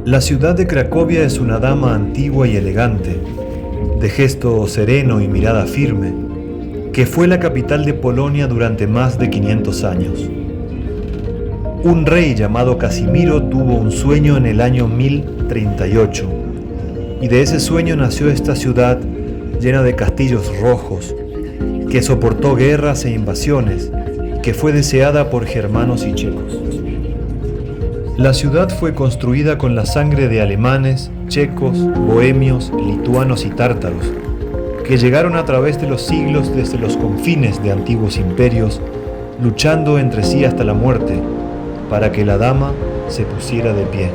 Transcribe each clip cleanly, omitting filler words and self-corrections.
La ciudad de Cracovia es una dama antigua y elegante, de gesto sereno y mirada firme, que fue la capital de Polonia durante más de 500 años. Un rey llamado Casimiro tuvo un sueño en el año 1038, y de ese sueño nació esta ciudad llena de castillos rojos, que soportó guerras e invasiones, y que fue deseada por germanos y checos. La ciudad fue construida con la sangre de alemanes, checos, bohemios, lituanos y tártaros, que llegaron a través de los siglos desde los confines de antiguos imperios, luchando entre sí hasta la muerte, para que la dama se pusiera de pie.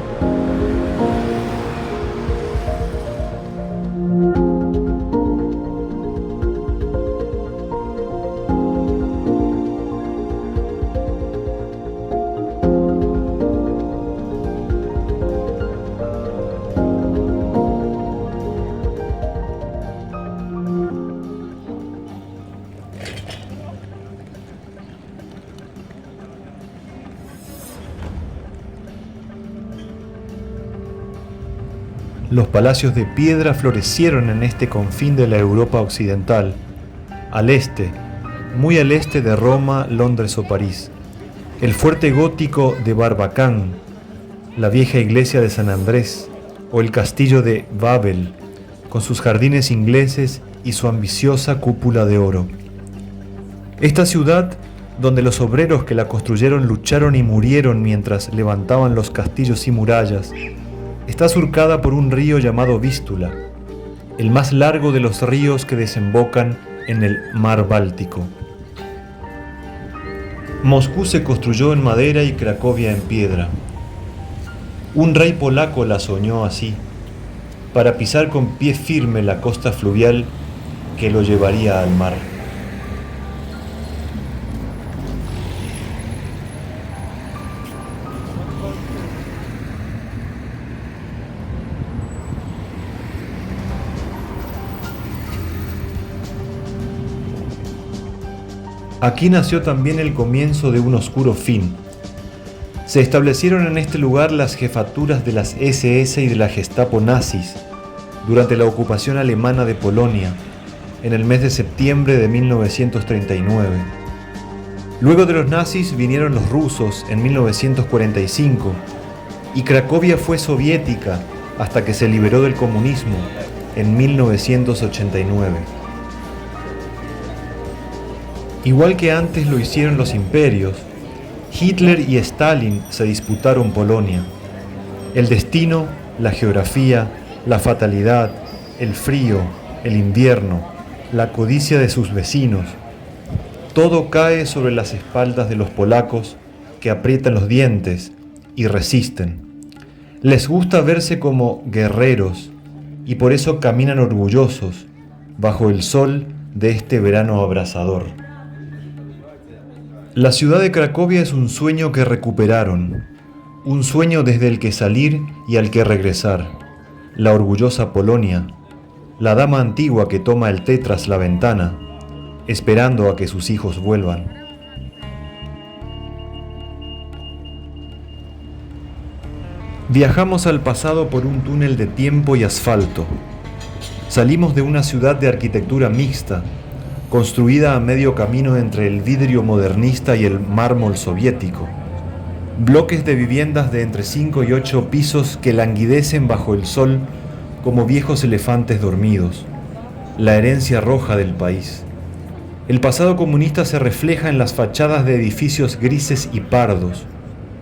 Los palacios de piedra florecieron en este confín de la Europa occidental, al este, muy al este de Roma, Londres o París. El fuerte gótico de Barbacán, la vieja iglesia de San Andrés o el castillo de Wawel, con sus jardines ingleses y su ambiciosa cúpula de oro. Esta ciudad, donde los obreros que la construyeron lucharon y murieron mientras levantaban los castillos y murallas, está surcada por un río llamado Vístula, el más largo de los ríos que desembocan en el mar Báltico. Moscú se construyó en madera y Cracovia en piedra. Un rey polaco la soñó así, para pisar con pie firme la costa fluvial que lo llevaría al mar. Aquí nació también el comienzo de un oscuro fin. Se establecieron en este lugar las jefaturas de las SS y de la Gestapo nazis durante la ocupación alemana de Polonia en el mes de septiembre de 1939. Luego de los nazis vinieron los rusos en 1945 y Cracovia fue soviética hasta que se liberó del comunismo en 1989. Igual que antes lo hicieron los imperios, Hitler y Stalin se disputaron Polonia. El destino, la geografía, la fatalidad, el frío, el invierno, la codicia de sus vecinos, todo cae sobre las espaldas de los polacos que aprietan los dientes y resisten. Les gusta verse como guerreros y por eso caminan orgullosos bajo el sol de este verano abrasador. La ciudad de Cracovia es un sueño que recuperaron, un sueño desde el que salir y al que regresar. La orgullosa Polonia, la dama antigua que toma el té tras la ventana, esperando a que sus hijos vuelvan. Viajamos al pasado por un túnel de tiempo y asfalto. Salimos de una ciudad de arquitectura mixta, construida a medio camino entre el vidrio modernista y el mármol soviético. Bloques de viviendas de entre 5 y 8 pisos que languidecen bajo el sol como viejos elefantes dormidos. La herencia roja del país. El pasado comunista se refleja en las fachadas de edificios grises y pardos,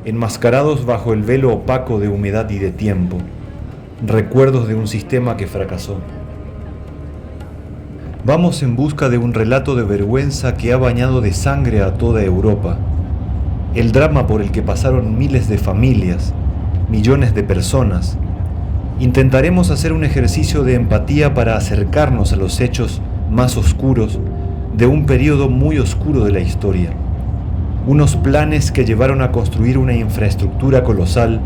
enmascarados bajo el velo opaco de humedad y de tiempo. Recuerdos de un sistema que fracasó. Vamos en busca de un relato de vergüenza que ha bañado de sangre a toda Europa. El drama por el que pasaron miles de familias, millones de personas. Intentaremos hacer un ejercicio de empatía para acercarnos a los hechos más oscuros de un periodo muy oscuro de la historia. Unos planes que llevaron a construir una infraestructura colosal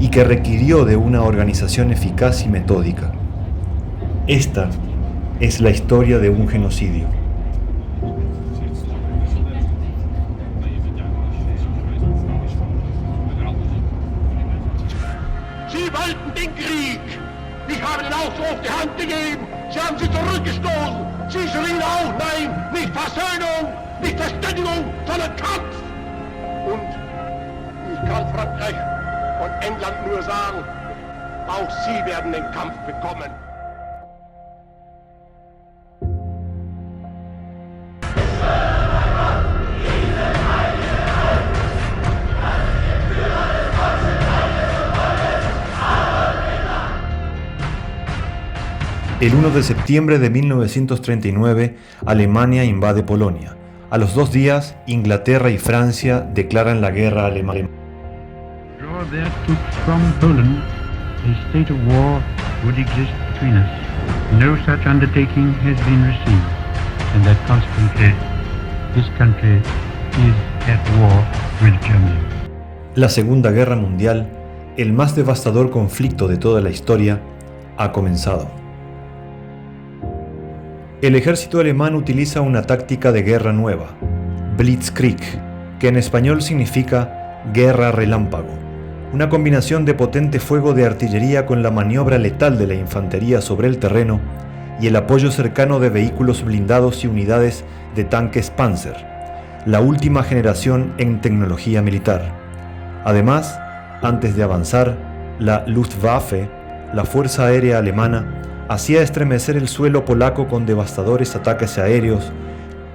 y que requirió de una organización eficaz y metódica. Esta es la historia de un genocidio. Sie wollten den Krieg. Ich habe den Aufruf die Hand gegeben. Sie haben sie zurückgestoßen. Sie schrien auf, nein, nicht Versöhnung, nicht Verständigung, sondern Kampf. Und ich kann Frankreich und England nur sagen, auch sie werden den Kampf bekommen. El 1 de septiembre de 1939, Alemania invade Polonia. A los 2 días, Inglaterra y Francia declaran la guerra alemana. Draw there took from Poland a state of war would exist between us. No such undertaking has been received, and that consequently this country is at war with Germany. La Segunda Guerra Mundial, el más devastador conflicto de toda la historia, ha comenzado. El ejército alemán utiliza una táctica de guerra nueva, Blitzkrieg, que en español significa guerra relámpago, una combinación de potente fuego de artillería con la maniobra letal de la infantería sobre el terreno y el apoyo cercano de vehículos blindados y unidades de tanques Panzer, la última generación en tecnología militar. Además, antes de avanzar, la Luftwaffe, la Fuerza Aérea Alemana, hacía estremecer el suelo polaco con devastadores ataques aéreos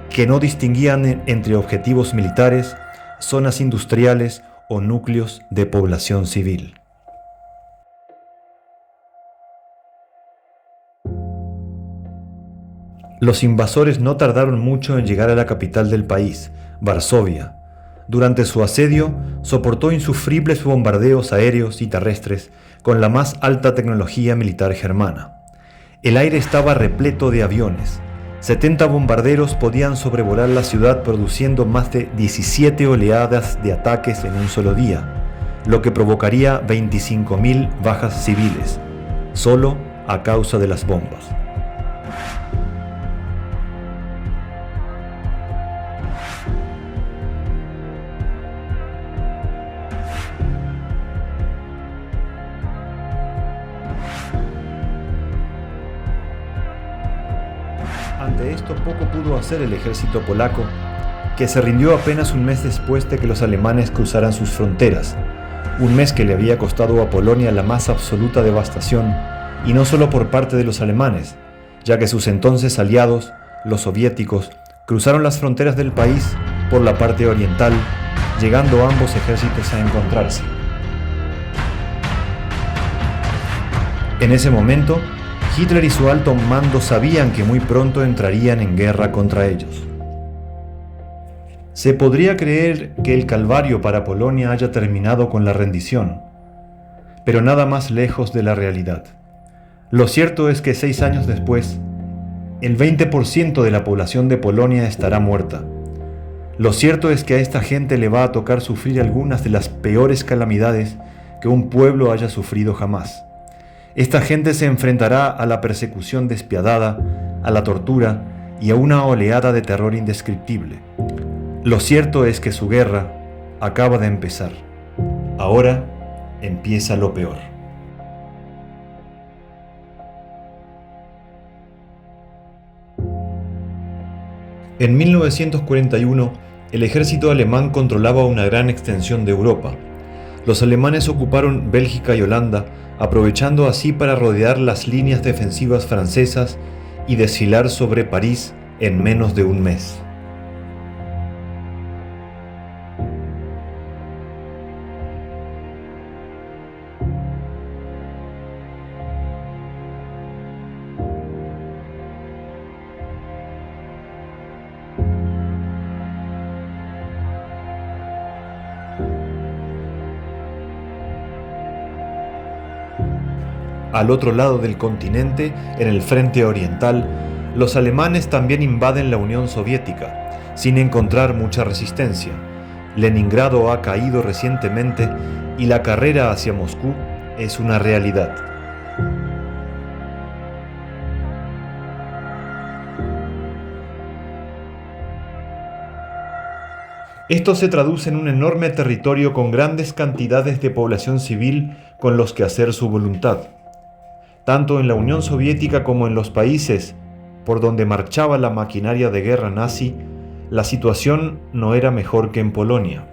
que no distinguían entre objetivos militares, zonas industriales o núcleos de población civil. Los invasores no tardaron mucho en llegar a la capital del país, Varsovia. Durante su asedio, soportó insufribles bombardeos aéreos y terrestres con la más alta tecnología militar germana. El aire estaba repleto de aviones. 70 bombarderos podían sobrevolar la ciudad produciendo más de 17 oleadas de ataques en un solo día, lo que provocaría 25.000 bajas civiles, solo a causa de las bombas. Ante esto poco pudo hacer el ejército polaco, que se rindió apenas un mes después de que los alemanes cruzaran sus fronteras, un mes que le había costado a Polonia la más absoluta devastación, y no solo por parte de los alemanes, ya que sus entonces aliados, los soviéticos, cruzaron las fronteras del país por la parte oriental, llegando ambos ejércitos a encontrarse. En ese momento, Hitler y su alto mando sabían que muy pronto entrarían en guerra contra ellos. Se podría creer que el calvario para Polonia haya terminado con la rendición, pero nada más lejos de la realidad. Lo cierto es que 6 años después, el 20% de la población de Polonia estará muerta. Lo cierto es que a esta gente le va a tocar sufrir algunas de las peores calamidades que un pueblo haya sufrido jamás. Esta gente se enfrentará a la persecución despiadada, a la tortura y a una oleada de terror indescriptible. Lo cierto es que su guerra acaba de empezar. Ahora empieza lo peor. En 1941, el ejército alemán controlaba una gran extensión de Europa. Los alemanes ocuparon Bélgica y Holanda, aprovechando así para rodear las líneas defensivas francesas y desfilar sobre París en menos de un mes. Al otro lado del continente, en el frente oriental, los alemanes también invaden la Unión Soviética, sin encontrar mucha resistencia. Leningrado ha caído recientemente y la carrera hacia Moscú es una realidad. Esto se traduce en un enorme territorio con grandes cantidades de población civil con los que hacer su voluntad. Tanto en la Unión Soviética como en los países por donde marchaba la maquinaria de guerra nazi, la situación no era mejor que en Polonia.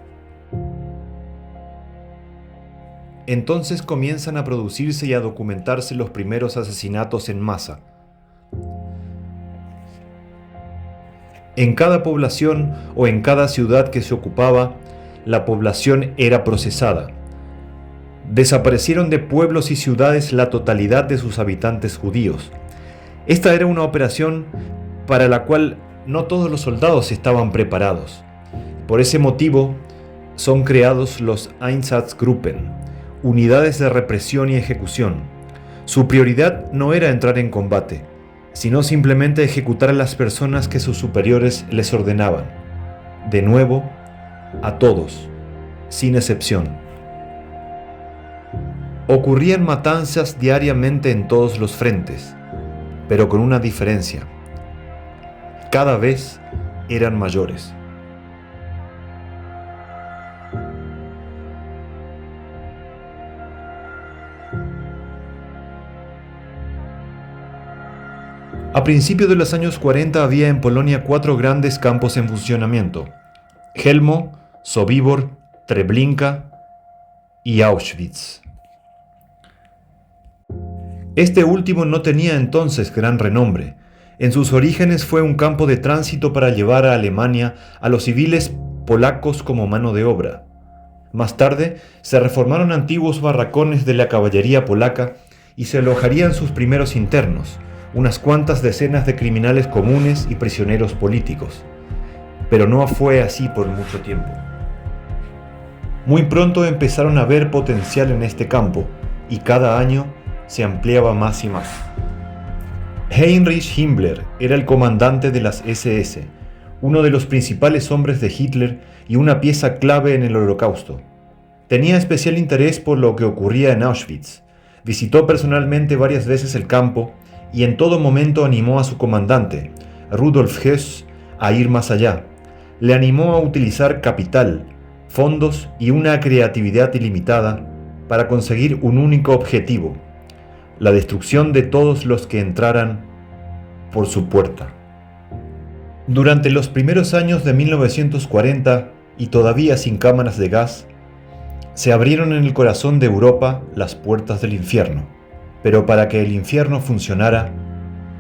Entonces comienzan a producirse y a documentarse los primeros asesinatos en masa. En cada población o en cada ciudad que se ocupaba, la población era procesada. Desaparecieron de pueblos y ciudades la totalidad de sus habitantes judíos. Esta era una operación para la cual no todos los soldados estaban preparados. Por ese motivo, son creados los Einsatzgruppen, unidades de represión y ejecución. Su prioridad no era entrar en combate, sino simplemente ejecutar a las personas que sus superiores les ordenaban. De nuevo, a todos, sin excepción. Ocurrían matanzas diariamente en todos los frentes, pero con una diferencia. Cada vez eran mayores. A principios de los años 40 había en Polonia 4 grandes campos en funcionamiento: Chełmno, Sobibór, Treblinka y Auschwitz. Este último no tenía entonces gran renombre. En sus orígenes fue un campo de tránsito para llevar a Alemania a los civiles polacos como mano de obra. Más tarde se reformaron antiguos barracones de la caballería polaca y se alojarían sus primeros internos, unas cuantas decenas de criminales comunes y prisioneros políticos. Pero no fue así por mucho tiempo. Muy pronto empezaron a ver potencial en este campo y cada año se ampliaba más y más. Heinrich Himmler era el comandante de las SS, uno de los principales hombres de Hitler y una pieza clave en el Holocausto. Tenía especial interés por lo que ocurría en Auschwitz. Visitó personalmente varias veces el campo y en todo momento animó a su comandante, Rudolf Höss, a ir más allá. Le animó a utilizar capital, fondos y una creatividad ilimitada para conseguir un único objetivo: la destrucción de todos los que entraran por su puerta. Durante los primeros años de 1940, y todavía sin cámaras de gas, se abrieron en el corazón de Europa las puertas del infierno. Pero para que el infierno funcionara,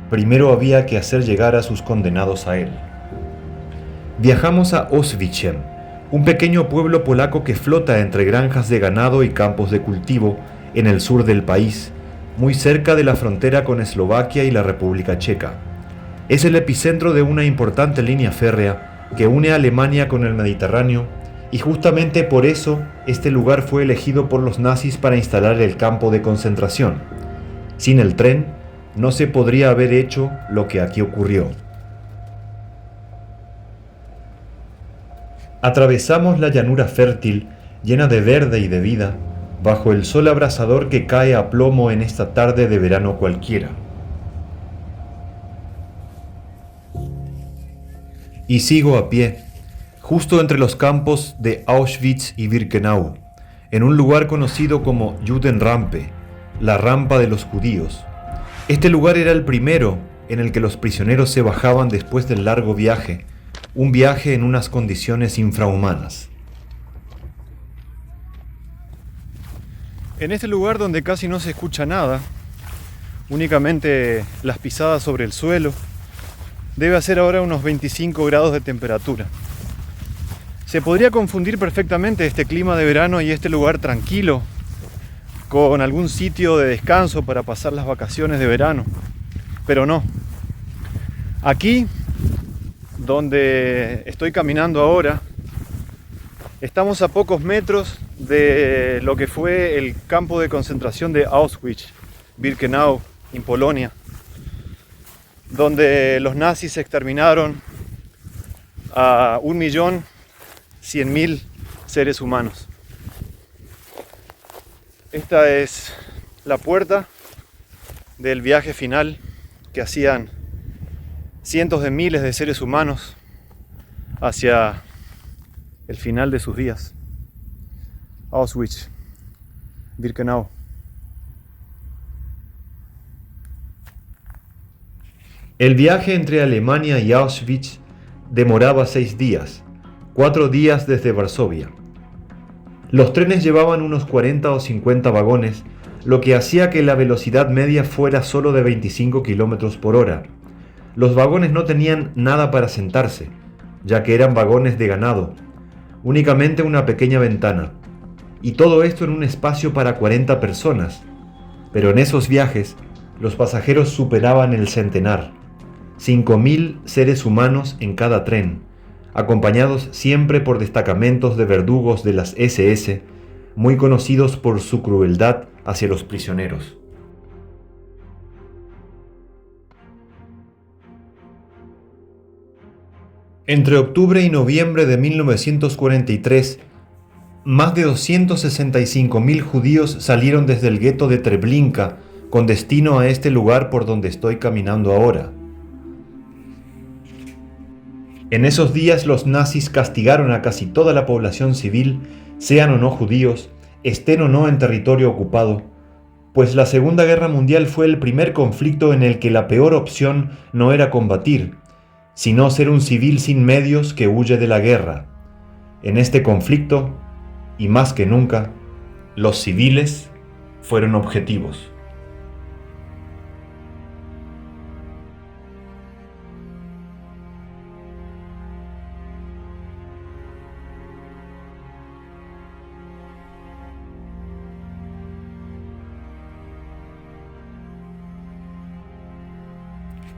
primero había que hacer llegar a sus condenados a él. Viajamos a Oswiecim, un pequeño pueblo polaco que flota entre granjas de ganado y campos de cultivo en el sur del país, muy cerca de la frontera con Eslovaquia y la República Checa. Es el epicentro de una importante línea férrea que une a Alemania con el Mediterráneo, y justamente por eso este lugar fue elegido por los nazis para instalar el campo de concentración. Sin el tren, no se podría haber hecho lo que aquí ocurrió. Atravesamos la llanura fértil, llena de verde y de vida, bajo el sol abrasador que cae a plomo en esta tarde de verano cualquiera. Y sigo a pie, justo entre los campos de Auschwitz y Birkenau, en un lugar conocido como Judenrampe, la rampa de los judíos. Este lugar era el primero en el que los prisioneros se bajaban después del largo viaje, un viaje en unas condiciones infrahumanas. En este lugar donde casi no se escucha nada, únicamente las pisadas sobre el suelo, debe hacer ahora unos 25 grados de temperatura. Se podría confundir perfectamente este clima de verano y este lugar tranquilo con algún sitio de descanso para pasar las vacaciones de verano, pero no. Aquí, donde estoy caminando ahora, estamos a pocos metros de lo que fue el campo de concentración de Auschwitz-Birkenau, en Polonia, donde los nazis exterminaron a 1.100.000 seres humanos. Esta es la puerta del viaje final que hacían cientos de miles de seres humanos hacia el final de sus días. Auschwitz, Birkenau. El viaje entre Alemania y Auschwitz demoraba 6 días, 4 días desde Varsovia. Los trenes llevaban unos 40 o 50 vagones, lo que hacía que la velocidad media fuera solo de 25 km por hora. Los vagones no tenían nada para sentarse, ya que eran vagones de ganado, únicamente una pequeña ventana, y todo esto en un espacio para 40 personas. Pero en esos viajes, los pasajeros superaban el centenar, 5.000 seres humanos en cada tren, acompañados siempre por destacamentos de verdugos de las SS, muy conocidos por su crueldad hacia los prisioneros. Entre octubre y noviembre de 1943, más de 265.000 judíos salieron desde el gueto de Treblinka con destino a este lugar por donde estoy caminando ahora. En esos días los nazis castigaron a casi toda la población civil, sean o no judíos, estén o no en territorio ocupado, pues la Segunda Guerra Mundial fue el primer conflicto en el que la peor opción no era combatir, sino ser un civil sin medios que huye de la guerra. En este conflicto, y más que nunca, los civiles fueron objetivos.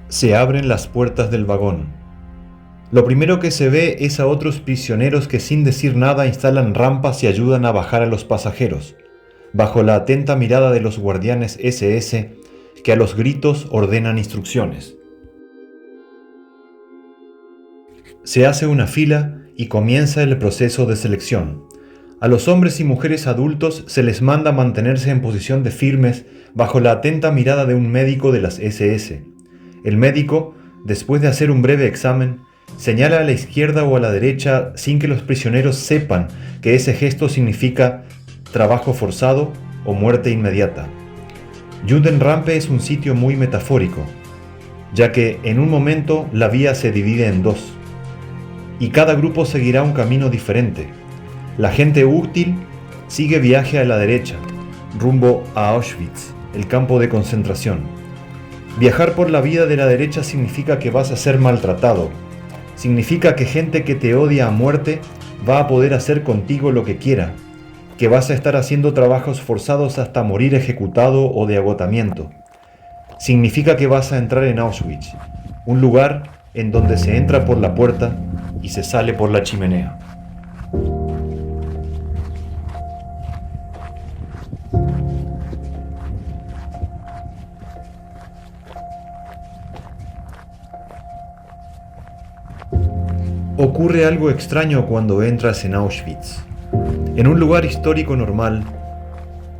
Se abren las puertas del vagón. Lo primero que se ve es a otros prisioneros que sin decir nada instalan rampas y ayudan a bajar a los pasajeros, bajo la atenta mirada de los guardianes SS que a los gritos ordenan instrucciones. Se hace una fila y comienza el proceso de selección. A los hombres y mujeres adultos se les manda mantenerse en posición de firmes bajo la atenta mirada de un médico de las SS. El médico, después de hacer un breve examen, señala a la izquierda o a la derecha sin que los prisioneros sepan que ese gesto significa trabajo forzado o muerte inmediata. Judenrampe es un sitio muy metafórico, ya que en un momento la vía se divide en dos, y cada grupo seguirá un camino diferente. La gente útil sigue viaje a la derecha, rumbo a Auschwitz, el campo de concentración. Viajar por la vía de la derecha significa que vas a ser maltratado. Significa que gente que te odia a muerte va a poder hacer contigo lo que quiera, que vas a estar haciendo trabajos forzados hasta morir ejecutado o de agotamiento. Significa que vas a entrar en Auschwitz, un lugar en donde se entra por la puerta y se sale por la chimenea. Ocurre algo extraño cuando entras en Auschwitz. En un lugar histórico normal,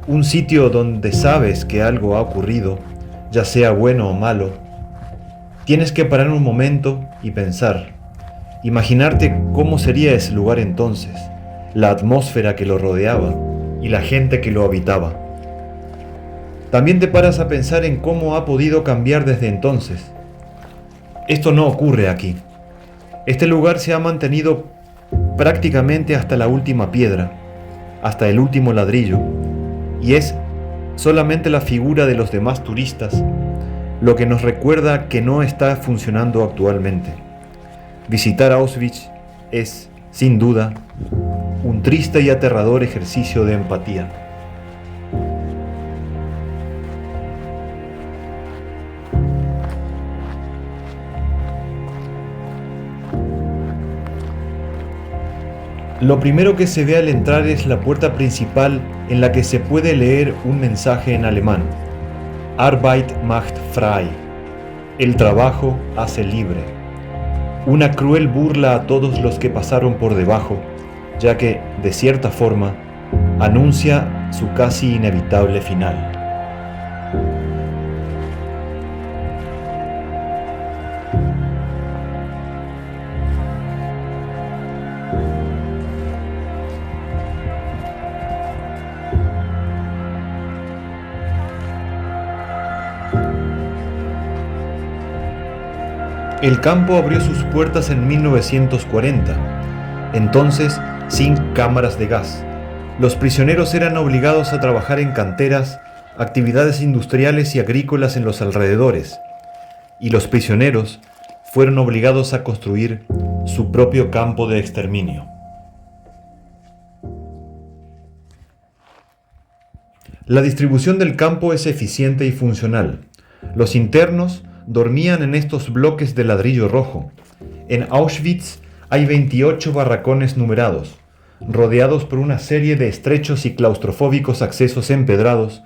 un sitio donde sabes que algo ha ocurrido, ya sea bueno o malo, tienes que parar un momento y pensar, imaginarte cómo sería ese lugar entonces, la atmósfera que lo rodeaba y la gente que lo habitaba. También te paras a pensar en cómo ha podido cambiar desde entonces. Esto no ocurre aquí. Este lugar se ha mantenido prácticamente hasta la última piedra, hasta el último ladrillo, y es solamente la figura de los demás turistas lo que nos recuerda que no está funcionando actualmente. Visitar Auschwitz es, sin duda, un triste y aterrador ejercicio de empatía. Lo primero que se ve al entrar es la puerta principal en la que se puede leer un mensaje en alemán. Arbeit macht frei. El trabajo hace libre. Una cruel burla a todos los que pasaron por debajo, ya que, de cierta forma, anuncia su casi inevitable final. El campo abrió sus puertas en 1940, entonces sin cámaras de gas. Los prisioneros eran obligados a trabajar en canteras, actividades industriales y agrícolas en los alrededores, y los prisioneros fueron obligados a construir su propio campo de exterminio. La distribución del campo es eficiente y funcional. Los internos dormían en estos bloques de ladrillo rojo. En Auschwitz hay 28 barracones numerados, rodeados por una serie de estrechos y claustrofóbicos accesos empedrados,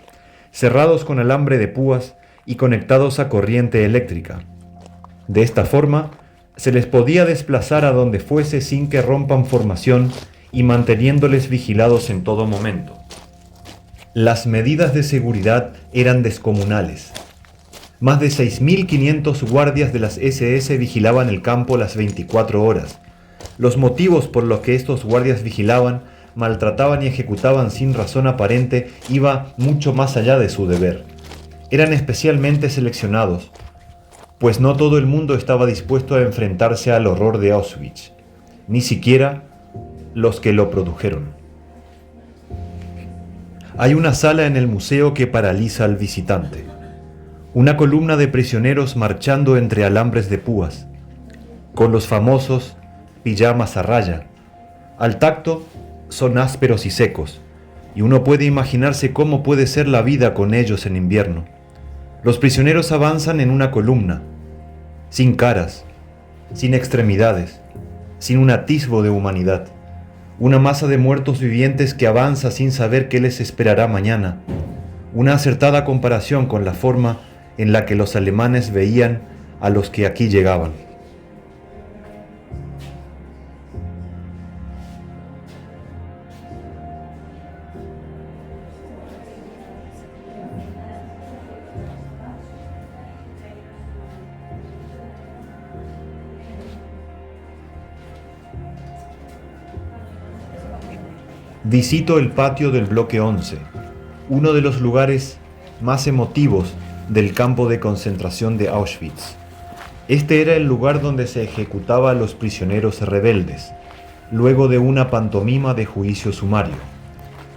cerrados con alambre de púas y conectados a corriente eléctrica. De esta forma, se les podía desplazar a donde fuese sin que rompan formación y manteniéndoles vigilados en todo momento. Las medidas de seguridad eran descomunales. Más de 6.500 guardias de las SS vigilaban el campo las 24 horas. Los motivos por los que estos guardias vigilaban, maltrataban y ejecutaban sin razón aparente iba mucho más allá de su deber. Eran especialmente seleccionados, pues no todo el mundo estaba dispuesto a enfrentarse al horror de Auschwitz, ni siquiera los que lo produjeron. Hay una sala en el museo que paraliza al visitante. Una columna de prisioneros marchando entre alambres de púas, con los famosos pijamas a raya. Al tacto son ásperos y secos, y uno puede imaginarse cómo puede ser la vida con ellos en invierno. Los prisioneros avanzan en una columna, sin caras, sin extremidades, sin un atisbo de humanidad. Una masa de muertos vivientes que avanza sin saber qué les esperará mañana. Una acertada comparación con la forma en la que los alemanes veían a los que aquí llegaban. Visito el patio del bloque 11, uno de los lugares más emotivos del campo de concentración de Auschwitz. Este era el lugar donde se ejecutaba a los prisioneros rebeldes, luego de una pantomima de juicio sumario.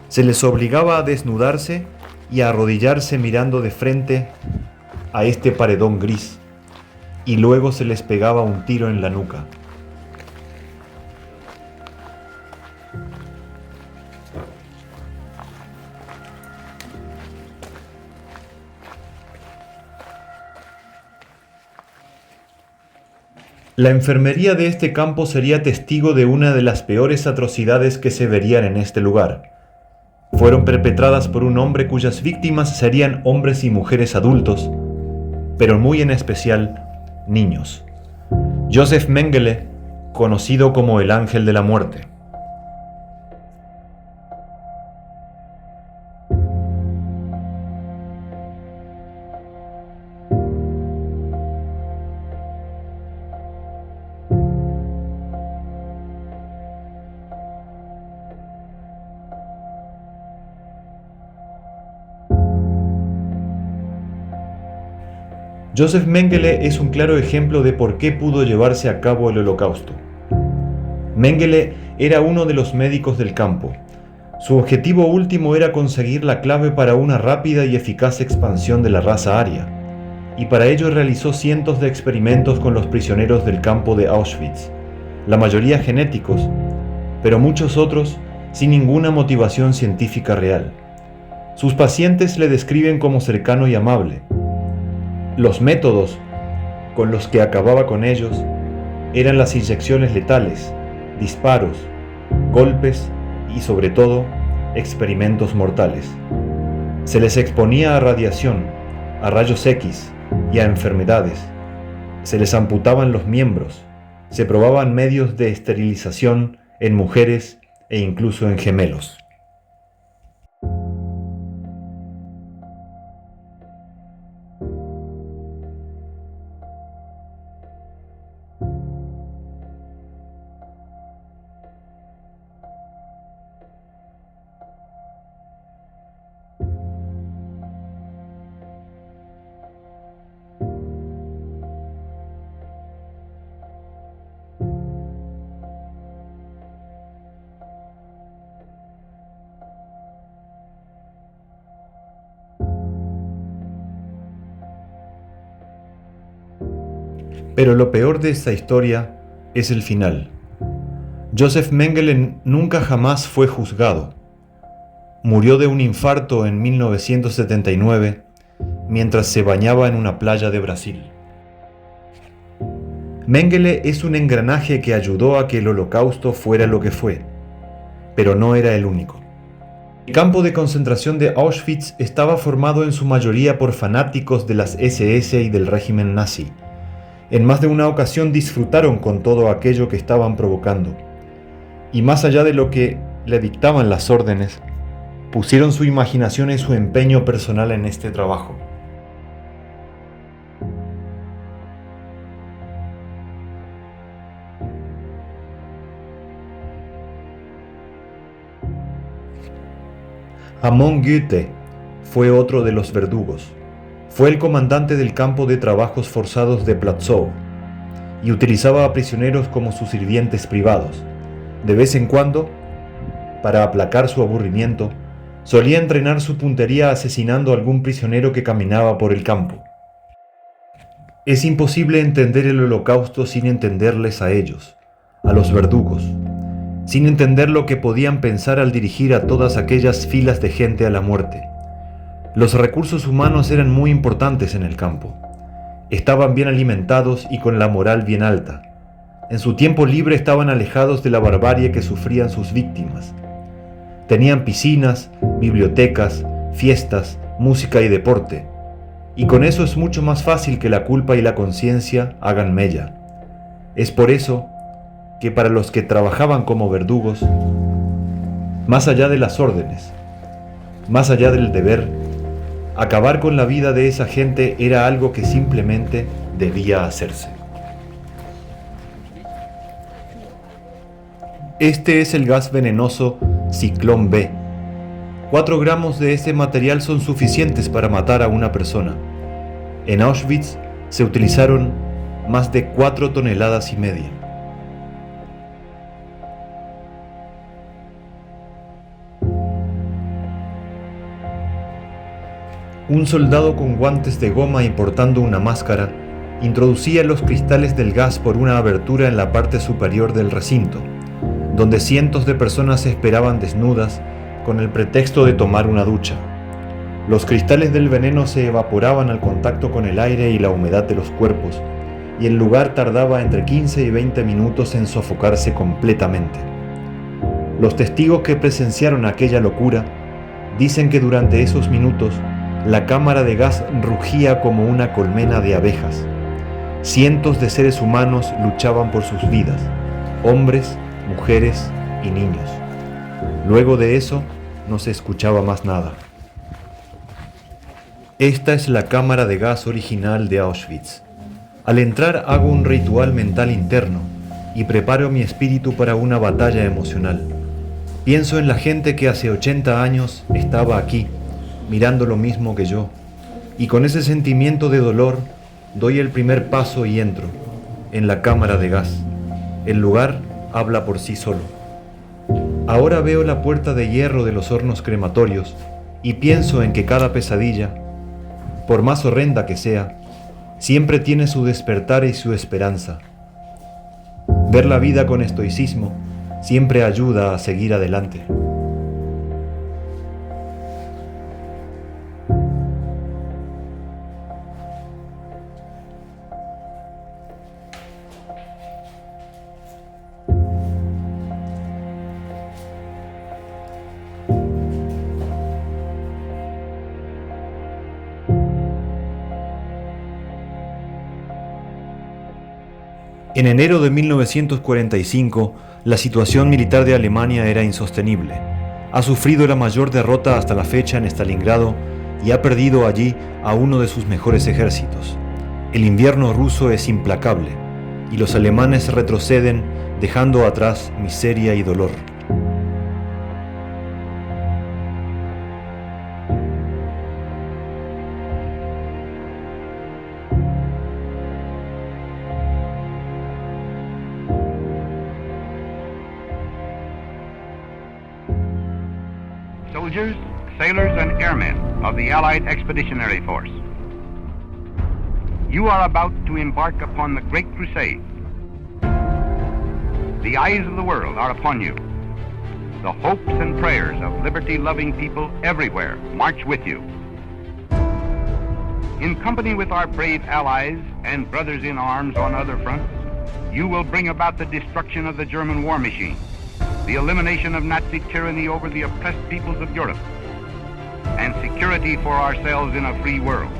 Se les obligaba a desnudarse y a arrodillarse mirando de frente a este paredón gris, y luego se les pegaba un tiro en la nuca. La enfermería de este campo sería testigo de una de las peores atrocidades que se verían en este lugar. Fueron perpetradas por un hombre cuyas víctimas serían hombres y mujeres adultos, pero muy en especial niños. Josef Mengele, conocido como el Ángel de la Muerte. Josef Mengele es un claro ejemplo de por qué pudo llevarse a cabo el Holocausto. Mengele era uno de los médicos del campo. Su objetivo último era conseguir la clave para una rápida y eficaz expansión de la raza aria, y para ello realizó cientos de experimentos con los prisioneros del campo de Auschwitz, la mayoría genéticos, pero muchos otros sin ninguna motivación científica real. Sus pacientes le describen como cercano y amable. Los métodos con los que acababa con ellos eran las inyecciones letales, disparos, golpes y sobre todo experimentos mortales. Se les exponía a radiación, a rayos X y a enfermedades. Se les amputaban los miembros, se probaban medios de esterilización en mujeres e incluso en gemelos. Pero lo peor de esta historia es el final. Joseph Mengele nunca jamás fue juzgado. Murió de un infarto en 1979 mientras se bañaba en una playa de Brasil. Mengele es un engranaje que ayudó a que el Holocausto fuera lo que fue, pero no era el único. El campo de concentración de Auschwitz estaba formado en su mayoría por fanáticos de las SS y del régimen nazi. En más de una ocasión disfrutaron con todo aquello que estaban provocando. Y más allá de lo que le dictaban las órdenes, pusieron su imaginación y su empeño personal en este trabajo. Amon Goethe fue otro de los verdugos. Fue el comandante del campo de trabajos forzados de Plaszow y utilizaba a prisioneros como sus sirvientes privados. De vez en cuando, para aplacar su aburrimiento, solía entrenar su puntería asesinando a algún prisionero que caminaba por el campo. Es imposible entender el Holocausto sin entenderles a ellos, a los verdugos, sin entender lo que podían pensar al dirigir a todas aquellas filas de gente a la muerte. Los recursos humanos eran muy importantes en el campo. Estaban bien alimentados y con la moral bien alta. En su tiempo libre estaban alejados de la barbarie que sufrían sus víctimas. Tenían piscinas, bibliotecas, fiestas, música y deporte. Y con eso es mucho más fácil que la culpa y la conciencia hagan mella. Es por eso que para los que trabajaban como verdugos, más allá de las órdenes, más allá del deber, acabar con la vida de esa gente era algo que simplemente debía hacerse. Este es el gas venenoso Ciclón B. 4 gramos de este material son suficientes para matar a una persona. En Auschwitz se utilizaron más de 4,5 toneladas. Un soldado con guantes de goma y portando una máscara introducía los cristales del gas por una abertura en la parte superior del recinto, donde cientos de personas esperaban desnudas con el pretexto de tomar una ducha. Los cristales del veneno se evaporaban al contacto con el aire y la humedad de los cuerpos, y el lugar tardaba entre 15 y 20 minutos en sofocarse completamente. Los testigos que presenciaron aquella locura dicen que durante esos minutos la cámara de gas rugía como una colmena de abejas. Cientos de seres humanos luchaban por sus vidas, hombres, mujeres y niños. Luego de eso, no se escuchaba más nada. Esta es la cámara de gas original de Auschwitz. Al entrar hago un ritual mental interno y preparo mi espíritu para una batalla emocional. Pienso en la gente que hace 80 años estaba aquí, mirando lo mismo que yo, y con ese sentimiento de dolor doy el primer paso y entro en la cámara de gas. El lugar habla por sí solo. Ahora veo la puerta de hierro de los hornos crematorios y pienso en que cada pesadilla, por más horrenda que sea, siempre tiene su despertar y su esperanza. Ver la vida con estoicismo siempre ayuda a seguir adelante. En enero de 1945, la situación militar de Alemania era insostenible. Ha sufrido la mayor derrota hasta la fecha en Stalingrado y ha perdido allí a uno de sus mejores ejércitos. El invierno ruso es implacable y los alemanes retroceden dejando atrás miseria y dolor. Soldiers, sailors, and airmen of the Allied Expeditionary Force. You are about to embark upon the Great Crusade. The eyes of the world are upon you. The hopes and prayers of liberty-loving people everywhere march with you. In company with our brave allies and brothers in arms on other fronts, you will bring about the destruction of the German war machine, the elimination of Nazi tyranny over the oppressed peoples of Europe, and security for ourselves in a free world.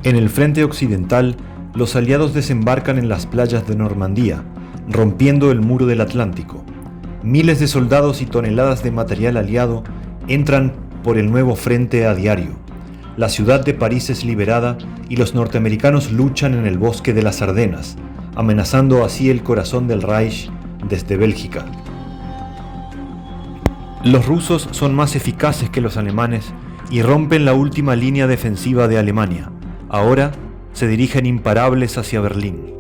En el frente occidental, los aliados desembarcan en las playas de Normandía, rompiendo el muro del Atlántico. Miles de soldados y toneladas de material aliado entran por el nuevo frente a diario. La ciudad de París es liberada y los norteamericanos luchan en el bosque de las Ardenas, amenazando así el corazón del Reich desde Bélgica. Los rusos son más eficaces que los alemanes y rompen la última línea defensiva de Alemania. Ahora se dirigen imparables hacia Berlín.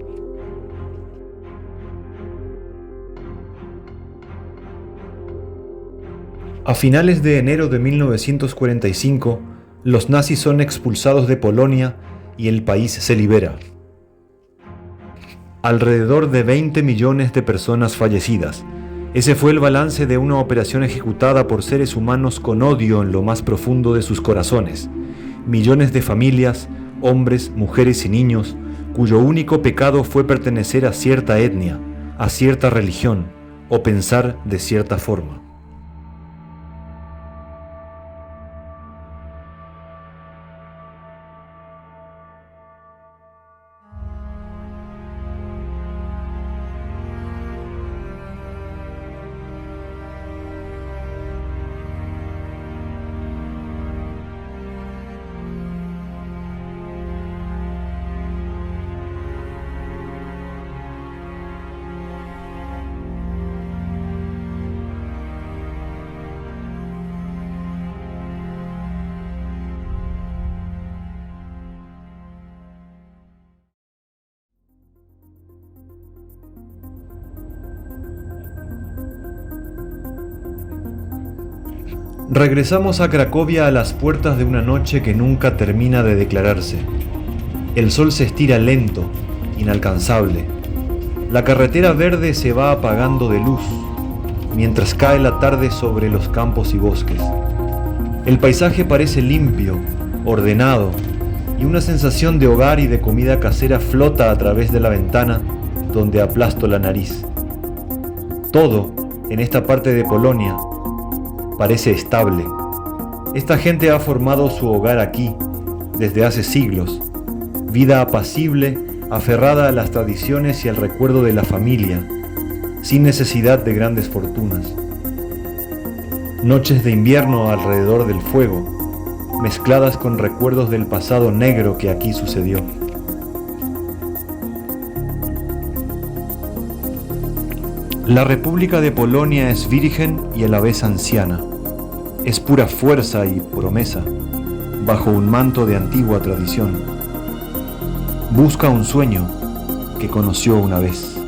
A finales de enero de 1945, los nazis son expulsados de Polonia y el país se libera. Alrededor de 20 millones de personas fallecidas. Ese fue el balance de una operación ejecutada por seres humanos con odio en lo más profundo de sus corazones. Millones de familias, hombres, mujeres y niños, cuyo único pecado fue pertenecer a cierta etnia, a cierta religión o pensar de cierta forma. Regresamos a Cracovia a las puertas de una noche que nunca termina de declararse. El sol se estira lento, inalcanzable. La carretera verde se va apagando de luz, mientras cae la tarde sobre los campos y bosques. El paisaje parece limpio, ordenado, y una sensación de hogar y de comida casera flota a través de la ventana donde aplasto la nariz. Todo, en esta parte de Polonia, parece estable. Esta gente ha formado su hogar aquí desde hace siglos. Vida apacible, aferrada a las tradiciones y al recuerdo de la familia, sin necesidad de grandes fortunas. Noches de invierno alrededor del fuego, mezcladas con recuerdos del pasado negro que aquí sucedió. La República de Polonia es virgen y a la vez anciana. Es pura fuerza y promesa, bajo un manto de antigua tradición. Busca un sueño que conoció una vez.